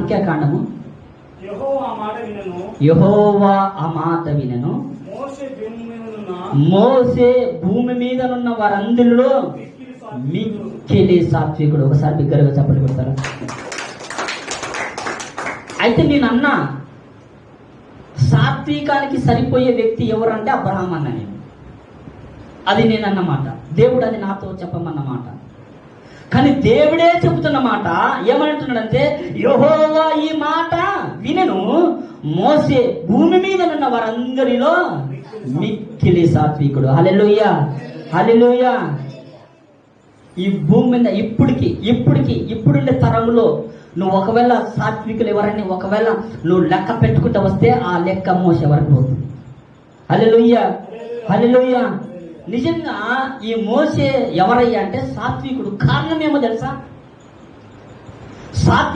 సంఖ్యాకాండము. యెహోవా ఆ మాట వినెను. యెహోవా ఆ మాట వినెను. మోసే భూమి మీదనున్న వారందరిలో మిక్కిలి సాత్వికుడు. ఒకసారి బిగ్గరగా చెప్పలు కొడతారా? అయితే నేను అన్నా, సాత్వికానికి సరిపోయే వ్యక్తి ఎవరంటే అబ్రహాం అన్న నేను. అది నేను అన్నమాట. దేవుడు అది నాతో చెప్పమన్నమాట. కానీ దేవుడే చెబుతున్న మాట ఏమంటున్నాడంటే, యెహోవా ఈ మాట వినెను, మోసే భూమి మీద ఉన్న వారందరిలో మిక్కిలి సాత్వికుడు. హల్లెలూయా, హల్లెలూయా. ఈ భూమి మీద ఇప్పుడుండే తరంలో నువ్వు ఒకవేళ సాత్వికులు ఎవరని ఒకవేళ నువ్వు లెక్క పెట్టుకుంటూ వస్తే ఆ లెక్క మోసే వరకు పోతుంది. హల్లెలూయా, హల్లెలూయా. నిజంగా ఈ మోసే ఎవరయ్యా అంటే సాత్వికుడు. కారణం ఏమో తెలుసా?